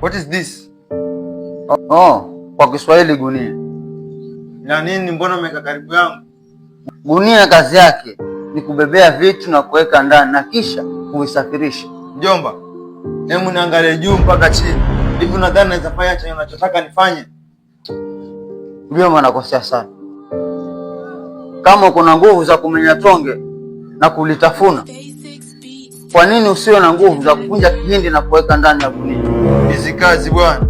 What is this? Kwa Kiswahili gunia. Na nini mbona umeka karibu yangu? Gunia kazi yake ni kubebea vitu na kuweka ndani na kisha kuvisafirisha. Mjomba, hebu niangalie juu mpaka chini. Hivi unadhani naweza fanya chenye unachotaka nifanye? Mjomba, nakosea sana. Kama kuna nguvu za kumenya tonge na kulitafuna, kwa nini usiwe na nguvu za kukunja kihindi na kuweka ndani ya gunia? Hizi kazi bwana.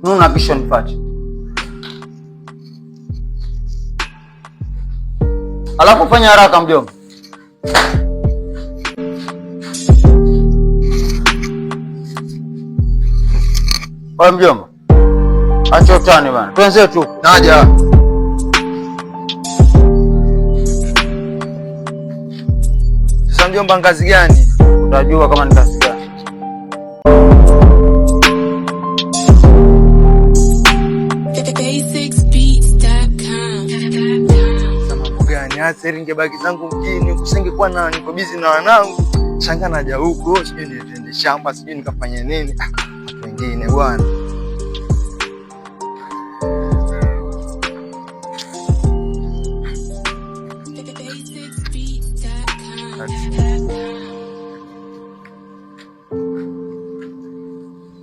Nuna kisha nipate. Alafu fanya haraka mjomba. Wewe mjomba, acha utani bana. Tuanze tu. Naja. Sasa mjomba, ngazi gani? Utajua kama ni kazi gani. Sasa ningebaki zangu mjini, kusingekuwa na niko busy na wanangu. Shanga naja huko, sijui niende shamba, sijui nikafanya nini. Watu wengine bwana.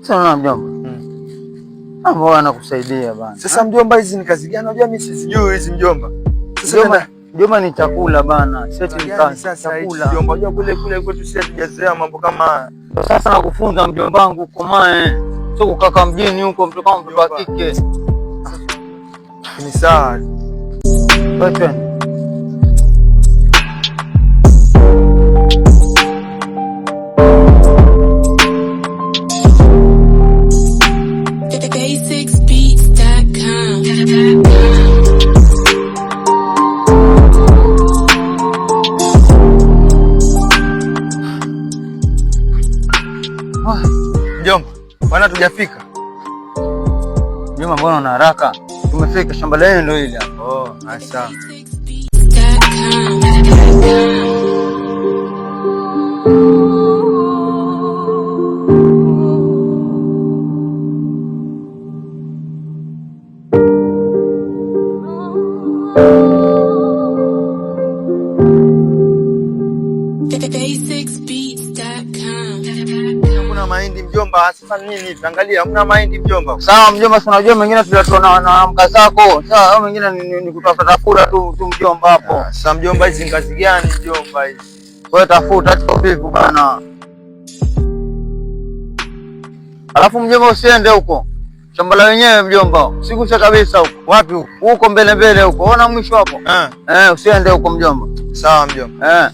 Sasa mjomba. Ambao anakusaidia bana. Sasa mjomba, hizi ni kazi gani? Unajua mimi sijui hizi mjomba. Sasa mjomba ni chakula bana. Sasa ni kazi chakula. Mjomba, unajua kule kwetu sisi hatujazoea mambo kama. Sasa nakufunza mjomba wangu komae. Sio kukaka mjini huko mtu kama mtoto wa kike. Ni sawa. Wewe mjomba, bwana tujafika. Mjomba, mbona una haraka? Tumefika, shamba lenu ndio hili hapa. Asa. Kuna mahindi mjomba, sasa nini? Angalia, kuna mahindi mjomba. Sawa mjomba, unajua mengine tunatoa na mka zako. Sawa, au mengine ni kutafuta kula tu mjomba hapo. Sasa mjomba, hizi ngazi gani mjomba hizi? Wewe tafuta vipi bana. Alafu mjomba, usiende huko. Shamba la wenyewe mjomba. Usiguse kabisa huko. Wapi huko? Huko mbele huko. Ona mwisho hapo. Usiende huko mjomba. Sawa mjomba.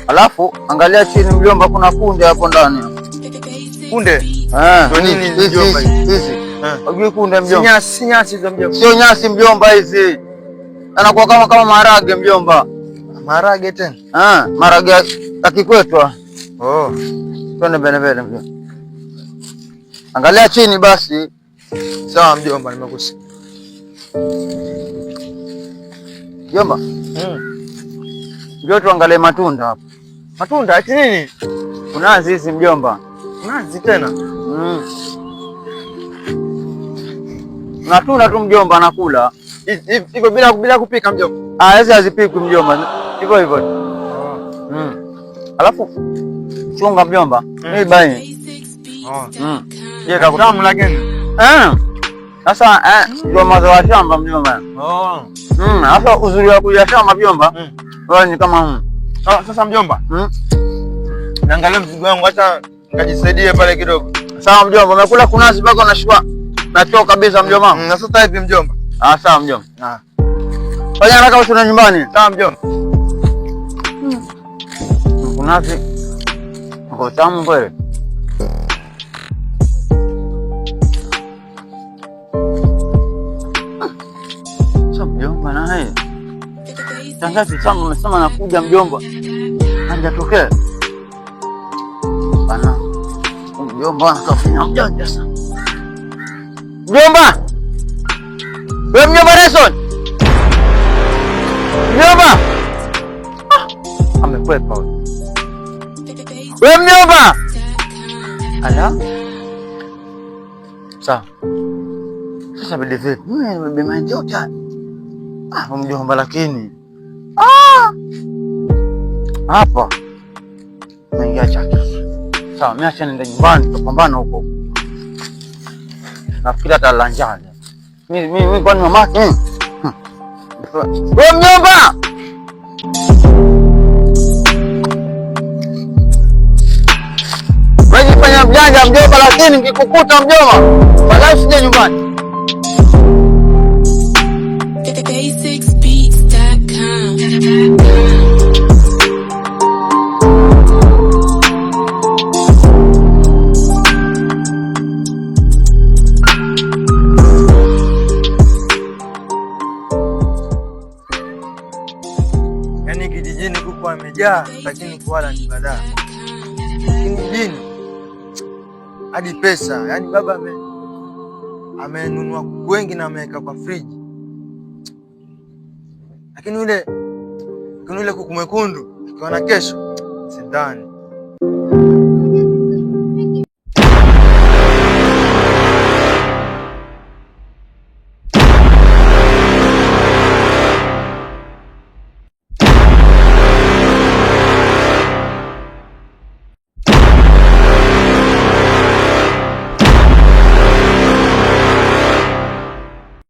Alafu angalia chini mjomba, kuna kunde hapo ndani. Kunde? Ndio nini mjomba hizi? Unajua kunde mjomba? Si nyasi za mjomba. Sio nyasi mjomba hizi. Anakuwa kama maharage mjomba. Maharage tena? Maharage ya kikwetu. Twende mbele mjomba. Angalia chini basi. Sawa mjomba, nimekusikia. Mjomba. Njoo tuangalie matunda hapa. Matunda ati nini? Unazi hizi mjomba. Unazi tena? Matunda tu mjomba, nakula. Hivyo bila kupika mjomba. Hizi hazipikwi mjomba. Hivyo. Alafu chunga mjomba. Hii bai. Je, kakutamu lakini. Sasa ndio mazao ya shamba mjomba. Sasa uzuri wa kuja shamba mjomba. Wewe ni kama sasa mjomba. Naangalia mzigo wangu, acha nikajisaidie pale kidogo. Sawa mjomba, umekula kunazi mpaka unashika. Nachoka kabisa mjomba. Na sasa hivi mjomba. Sawa mjomba. Fanya haraka usio nyumbani. Sawa mjomba. Kunazi. Kwa tamu kweli. Shangazi kama amesema nakuja mjomba. Hajatokea. Bana. Mjomba anafanya mjanja sana. Mjomba! Wewe mjomba Nelson! Mjomba! Amekwepa wewe. Wewe mjomba! Ala? Sawa. Sasa bidi vipi? Mimi nimemjota. Mjomba lakini. Hapa. Naingia chake. Sawa, mimi acha niende nyumbani tupambane huko. Nafikiri atalala njaa. Mimi kwani mamake? Wewe mjomba! Wewe fanya mjanja mjomba lakini nikikukuta mjomba, wala usije nyumbani. Basicsbeats.com. Yaani kijijini kuku amejaa, lakini kuwala ni balaa. Lakini mjini hadi pesa, yaani baba amenunua kuku wengi na ameweka kwa friji. Lakini yule kuku mwekundu tukiona kesho sidhani.